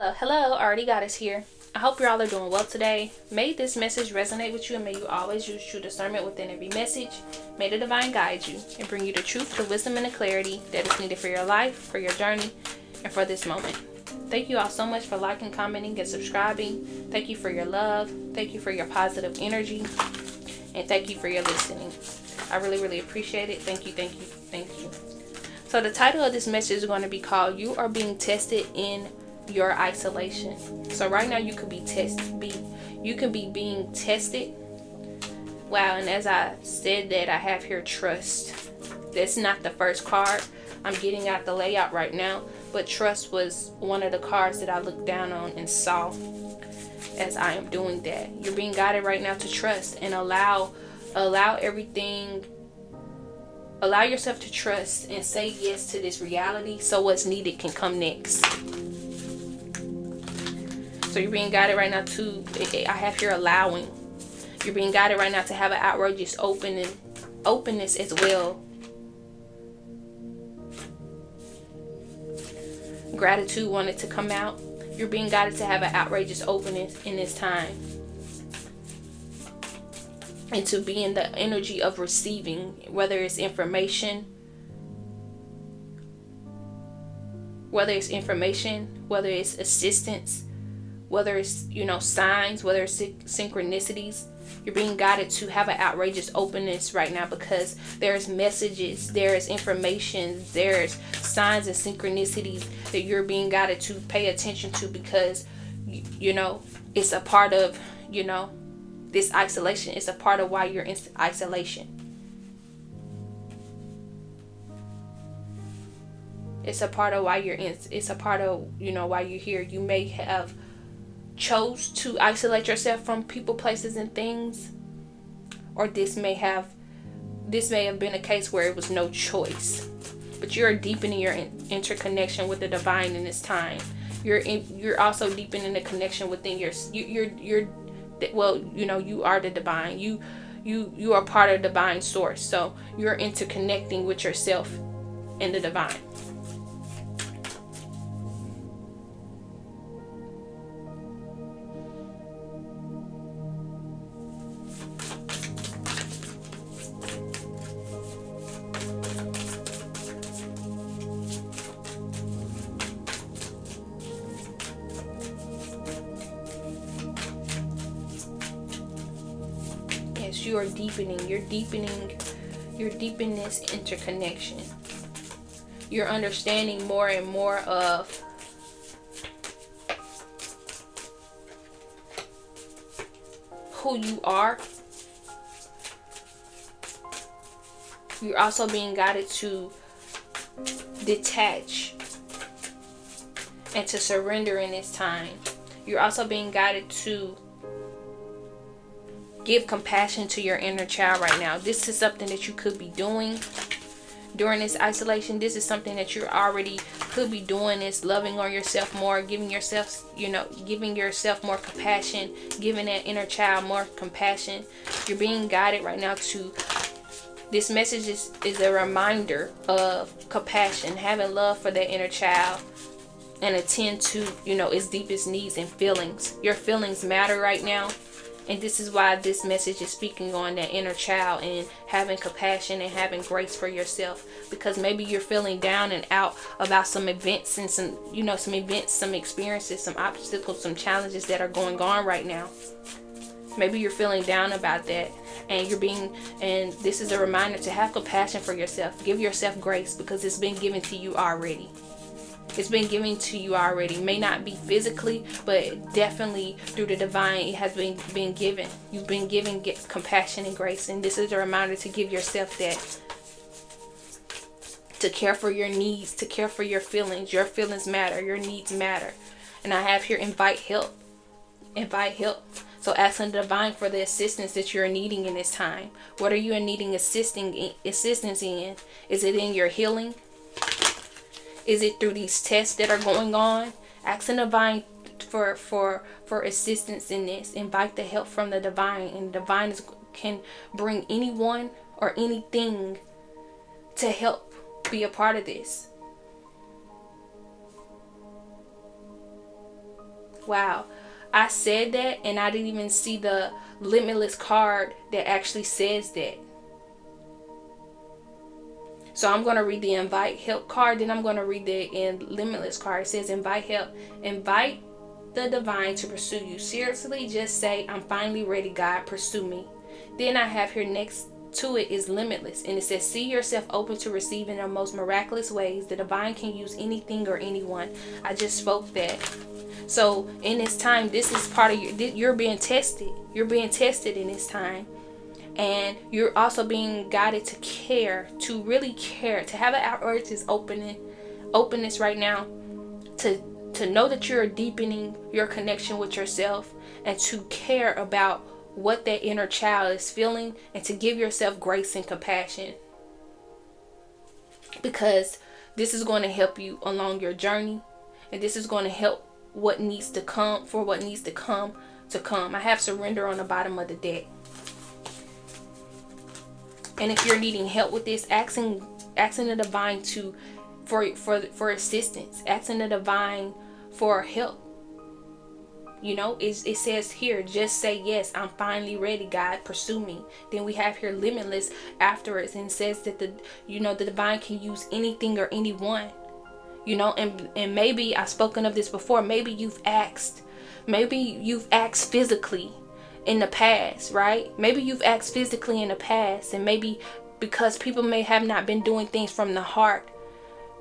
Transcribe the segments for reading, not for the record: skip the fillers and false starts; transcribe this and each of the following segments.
Hello, already got us here. I hope you all are doing well today. May this message resonate with you, and may you always use true discernment within every message. May the divine guide you and bring you the truth, the wisdom, and the clarity that is needed for your life, for your journey, and for this moment. Thank you all so much for liking, commenting, and subscribing. Thank you for your love. Thank you for your positive energy. And thank you for your listening. I really appreciate it. Thank you. So the title of this message is going to be called "You Are Being Tested in Your Isolation." So right now you could be being tested. Wow, and as I said that, I have here trust. That's not the first card. I'm getting out the layout right now, but trust was one of the cards that I looked down on and saw as I am doing that. You're being guided right now to trust and allow everything. Allow yourself to trust and say yes to this reality so what's needed can come next. So you're being guided right now to, I have here allowing. You're being guided right now to have an outrageous openness as well. Gratitude wanted to come out. You're being guided to have an outrageous openness in this time. And to be in the energy of receiving, whether it's information, whether it's assistance, whether it's, signs, whether it's synchronicities. You're being guided to have an outrageous openness right now because there's messages, there's information, there's signs and synchronicities that you're being guided to pay attention to because, it's a part of, this isolation. It's a part of why you're in isolation. It's a part of why you're in. It's a part of, why you're here. You may have chose to isolate yourself from people, places, and things, or this may have been a case where it was no choice. But you're deepening your interconnection with the divine in this time. You're also deepening the connection within you are the divine. You are part of the divine source. So you're interconnecting with yourself and the divine. You are deepening. You're deepening this interconnection. You're understanding more and more of who you are. You're also being guided to detach and to surrender in this time. You're also being guided to give compassion to your inner child right now. This is something that you could be doing during this isolation. This is something that you already could be doing, is loving on yourself more, giving yourself more compassion, giving that inner child more compassion. You're being guided right now to, this message is a reminder of compassion, having love for that inner child, and attend to, its deepest needs and feelings. Your feelings matter right now. And this is why this message is speaking on that inner child and having compassion and having grace for yourself. Because maybe you're feeling down and out about some events and some experiences, some obstacles, some challenges that are going on right now. Maybe you're feeling down about that. And this is a reminder to have compassion for yourself. Give yourself grace because it's been given to you already. It's been given to you already. May not be physically, but definitely through the divine, it has been given. You've been given compassion and grace. And this is a reminder to give yourself that. To care for your needs, to care for your feelings. Your feelings matter. Your needs matter. And I have here invite help. Invite help. So asking the divine for the assistance that you're needing in this time. What are you needing assistance in? Is it in your healing? Is it through these tests that are going on? Ask the divine for assistance in this. Invite the help from the divine. And the divine can bring anyone or anything to help be a part of this. Wow. I said that and I didn't even see the limitless card that actually says that. So I'm going to read the invite help card, then I'm going to read the limitless card. It says invite help. Invite the divine to pursue you. Seriously, just say, I'm finally ready, God, pursue me. Then I have here next to it is limitless, and it says, see yourself open to receive in the most miraculous ways. The divine can use anything or anyone. I just spoke that. So in this time, this is part of you're being tested. You're being tested in this time. And you're also being guided to care, to really care, to have an outwards openness right now, to know that you're deepening your connection with yourself, and to care about what that inner child is feeling, and to give yourself grace and compassion, because this is going to help you along your journey, and this is going to help what needs to come to come. I have surrender on the bottom of the deck. And if you're needing help with this, asking the divine for assistance, asking the divine for help. You know, it says here, just say yes, I'm finally ready, God, pursue me. Then we have here limitless afterwards, and it says that the divine can use anything or anyone. You know, and maybe I've spoken of this before. Maybe you've asked physically in the past, right? Maybe you've asked physically in the past, and maybe because people may have not been doing things from the heart.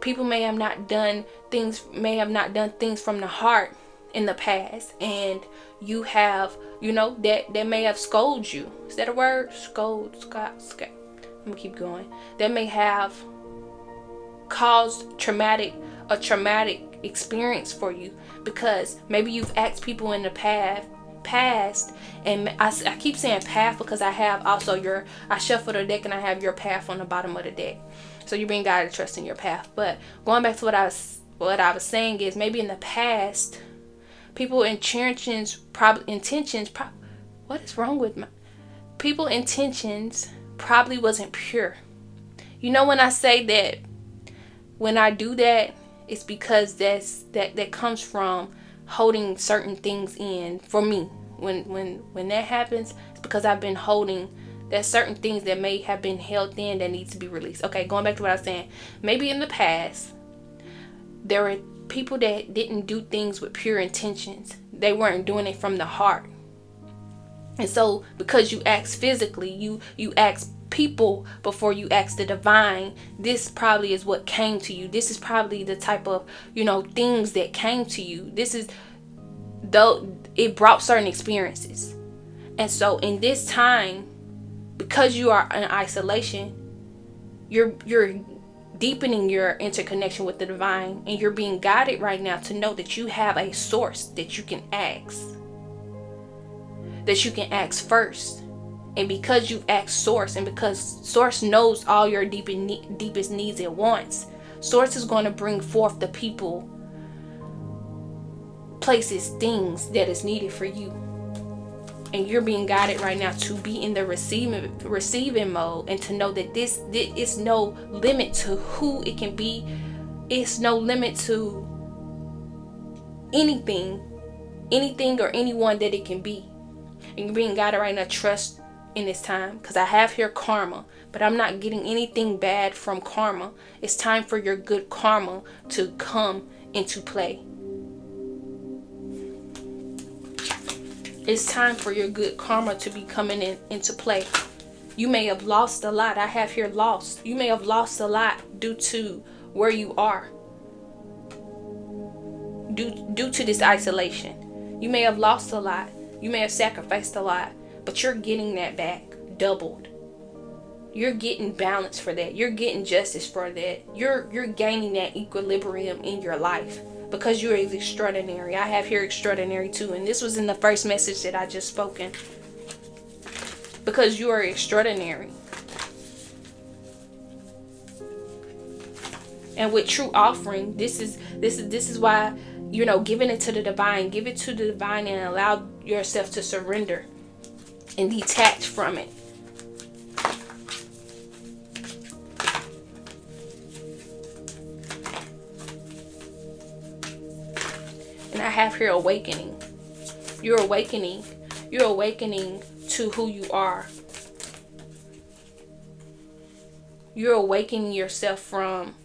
People may have not done things from the heart in the past, and you have, that may have scolded you. Is that a word? Scold. I'm gonna keep going. That may have caused a traumatic experience for you, because maybe you've asked people in the past, and I keep saying path because I have also I shuffle the deck and I have your path on the bottom of the deck. So you're being guided to trust in your path. But going back to what I was saying is, maybe in the past, people intentions probably wasn't pure. You know, when I say that, when I do that, it's because that comes from holding certain things in. For me, when that happens, it's because I've been holding. There's certain things that may have been held in that needs to be released. Okay, going back to what I was saying. Maybe in the past, there were people that didn't do things with pure intentions. They weren't doing it from the heart. And so, because you act physically, you act people before you ask the divine, this probably is what came to you. This is probably the type of things that came to you. This is, though it brought certain experiences. And so in this time, because you are in isolation, you're deepening your interconnection with the divine, and you're being guided right now to know that you have a source that you can ask first. And because you've asked source, and because source knows all your deepest needs at once, source is going to bring forth the people, places, things that is needed for you. And you're being guided right now to be in the receiving mode, and to know that this is no limit to who it can be. It's no limit to anything or anyone that it can be. And you're being guided right now, trust in this time, because I have here karma, but I'm not getting anything bad from karma. It's time for your good karma to come into play. It's time for your good karma to be coming into play. You may have lost a lot. I have here lost. You may have lost a lot due to where you are. Due to this isolation. You may have lost a lot. You may have sacrificed a lot. But you're getting that back doubled. You're getting balance for that. You're getting justice for that. You're gaining that equilibrium in your life. Because you are extraordinary. I have here extraordinary too. And this was in the first message that I just spoken. Because you are extraordinary. And with true offering, this is why, giving it to the divine. Give it to the divine and allow yourself to surrender and detach from it. And I have here awakening. You're awakening. You're awakening to who you are. You're awakening yourself from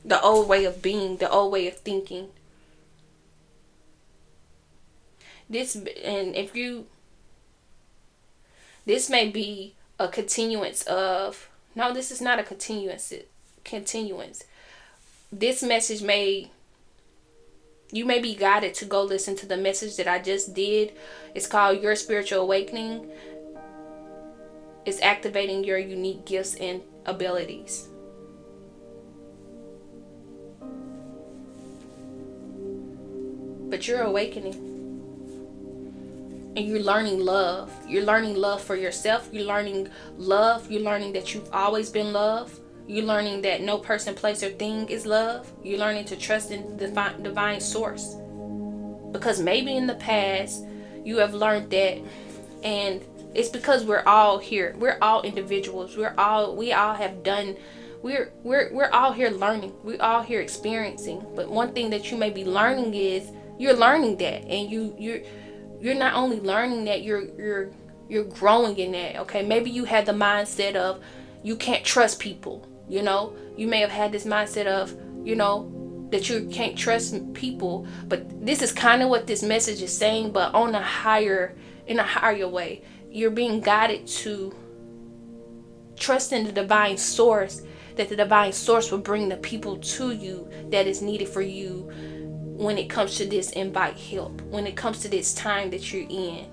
the old way of being, the old way of thinking. This may be a continuance of, no, this is not a continuance. This message you may be guided to go listen to the message that I just did. It's called Your Spiritual Awakening. It's activating your unique gifts and abilities. But you're awakening. And you're learning love. You're learning love for yourself. You're learning love. You're learning that you've always been loved. You're learning that no person, place, or thing is love. You're learning to trust in the divine source. Because maybe in the past, you have learned that. And it's because we're all here. We're all individuals. We all have done. We're all here learning. We're all here experiencing. But one thing that you may be learning is you're learning that, and you're not only learning that, you're growing in that. Okay, maybe you had the mindset of you can't trust people. You know, you may have had this mindset of, you know, that you can't trust people. But this is kind of what this message is saying, but in a higher way. You're being guided to trust in the divine source, that the divine source will bring the people to you that is needed for you when it comes to this invite help, when it comes to this time that you're in,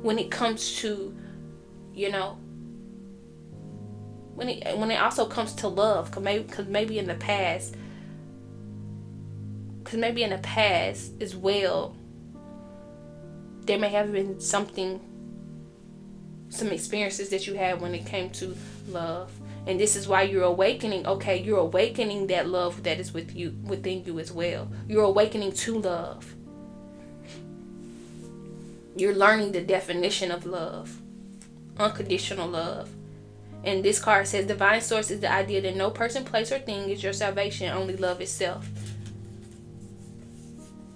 when it comes to, you know, when it also comes to love, because maybe in the past as well, there may have been some experiences that you had when it came to love. And this is why you're awakening. Okay, you're awakening that love that is within you as well. You're awakening to love. You're learning the definition of love. Unconditional love. And this card says divine source is the idea that no person, place, or thing is your salvation, only love itself.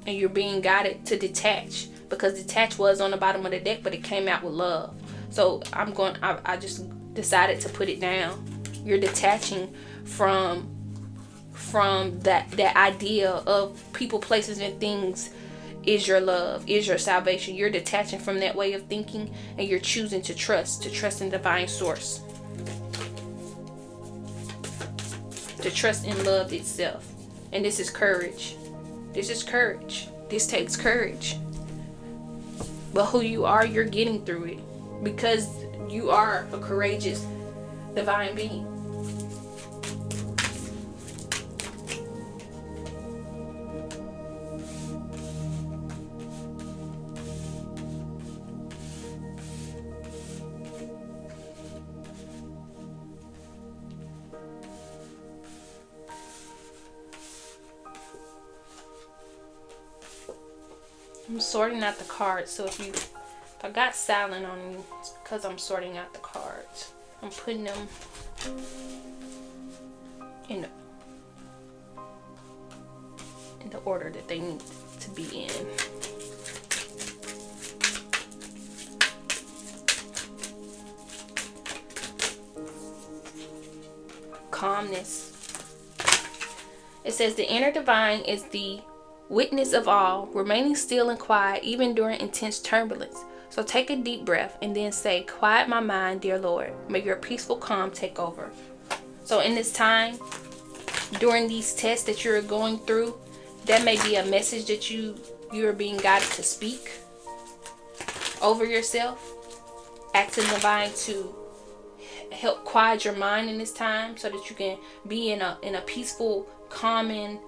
And you're being guided to detach, because detach was on the bottom of the deck, but it came out with love. So I just decided to put it down. You're detaching from that idea of people, places, and things is your love, is your salvation. You're detaching from that way of thinking, and you're choosing to trust in divine source. To trust in love itself. And this is courage. This is courage. This takes courage. But who you are, you're getting through it. Because you are a courageous divine being. I'm sorting out the cards, so if I got silent on you, it's because I'm sorting out the cards. I'm putting them in the order that they need to be in. Calmness. It says the inner divine is the witness of all, remaining still and quiet even during intense turbulence. So take a deep breath and then say, quiet my mind, dear Lord. May your peaceful calm take over. So in this time, during these tests that you're going through, that may be a message that you're being guided to speak over yourself. Asking divine to help quiet your mind in this time so that you can be in a peaceful, calming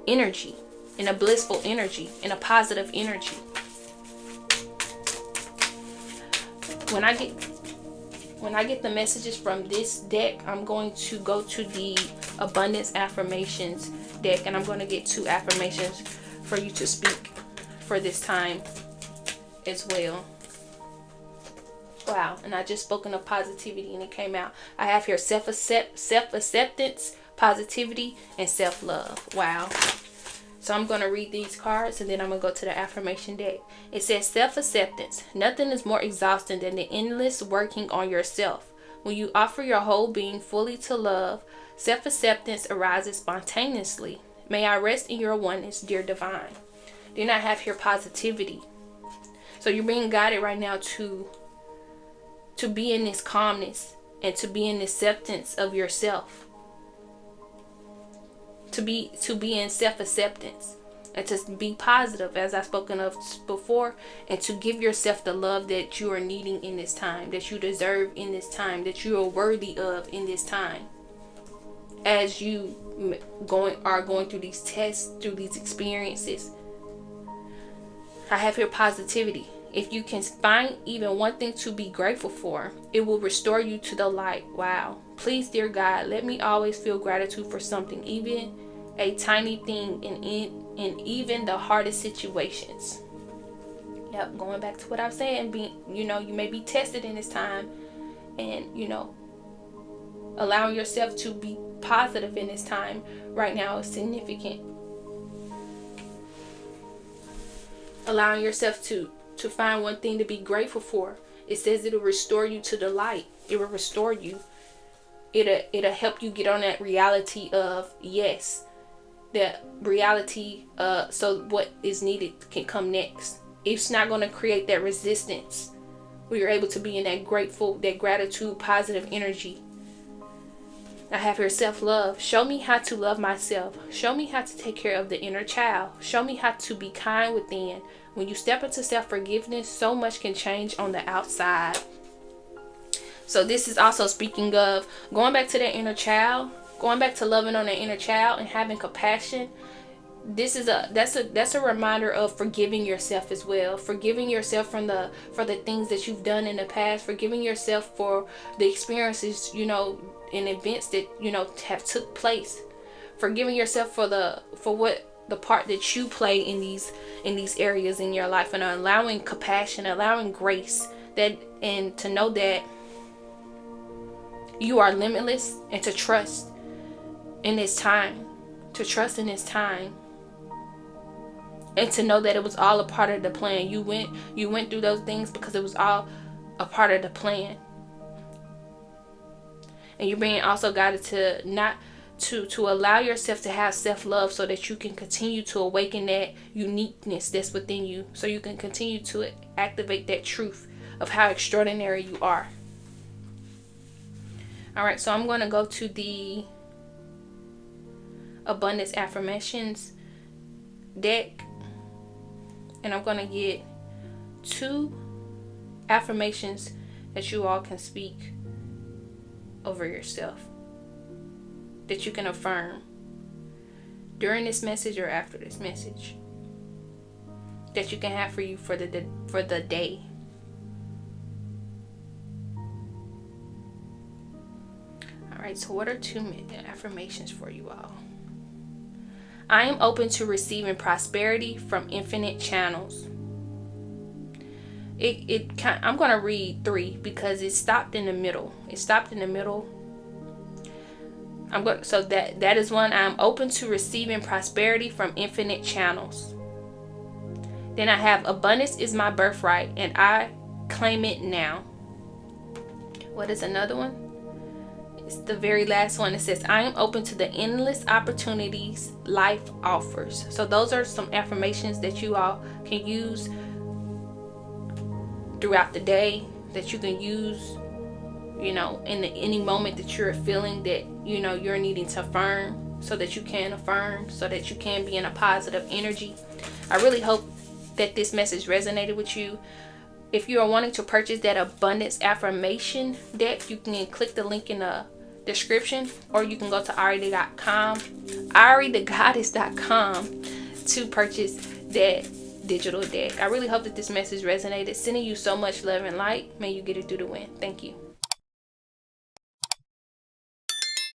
energy, in a blissful energy, in a positive energy. When I get the messages from this deck, I'm going to go to the abundance affirmations deck, and I'm going to get 2 affirmations for you to speak for this time as well. Wow, and I just spoken of positivity and it came out. I have here self-acceptance, positivity, and self-love. Wow. So I'm going to read these cards and then I'm going to go to the affirmation deck. It says self-acceptance. Nothing is more exhausting than the endless working on yourself. When you offer your whole being fully to love, self-acceptance arises spontaneously. May I rest in your oneness, dear divine. Then I have here positivity. So you're being guided right now to be in this calmness and to be in acceptance of yourself. To be in self-acceptance and to be positive, as I've spoken of before, and to give yourself the love that you are needing in this time, that you deserve in this time, that you are worthy of in this time. As you are going through these tests, through these experiences, I have here positivity. If you can find even one thing to be grateful for, it will restore you to the light. Wow. Please, dear God, let me always feel gratitude for something, even a tiny thing in even the hardest situations. Yep, going back to what I was saying, you may be tested in this time, and allowing yourself to be positive in this time right now is significant. Allowing yourself to find one thing to be grateful for. It says it'll restore you to the light. It will restore you. It'll help you get on that reality of yes. That reality, so what is needed can come next. It's not going to create that resistance where you're able to be in that grateful, that gratitude, positive energy. I have here self-love. Show me how to love myself. Show me how to take care of the inner child. Show me how to be kind within. When you step into self-forgiveness, so much can change on the outside. So this is also speaking of going back to that inner child, going back to loving on that inner child and having compassion. That's a reminder of forgiving yourself as well. Forgiving yourself for the things that you've done in the past. Forgiving yourself for the experiences, and events that have took place. Forgiving yourself for what the part that you play in these areas in your life, and allowing compassion, allowing grace, and to know that you are limitless, and to trust in this time. To trust in this time. And to know that it was all a part of the plan. You went through those things because it was all a part of the plan. And you're being also guided to allow yourself to have self-love so that you can continue to awaken that uniqueness that's within you. So you can continue to activate that truth of how extraordinary you are. Alright, so I'm going to go to the Abundance Affirmations deck. And I'm going to get 2 affirmations that you all can speak over yourself. That you can affirm during this message or after this message. That you can have for you for the day. Alright, so what are 2 affirmations for you all? I am open to receiving prosperity from infinite channels. I'm going to read 3 because it stopped in the middle. So that is one. I'm open to receiving prosperity from infinite channels. Then I have abundance is my birthright and I claim it now. What is another one? It's the very last one. It says, I am open to the endless opportunities life offers. So those are some affirmations that you all can use throughout the day, that you can use, in any moment that you're feeling that, you're needing to affirm, so that you can affirm, so that you can be in a positive energy. I really hope that this message resonated with you. If you are wanting to purchase that abundance affirmation deck, you can click the link in the description, or you can go to arithegoddess.com to purchase that digital deck. I really hope that this message resonated. Sending you so much love and light. May you get it through the wind. Thank you.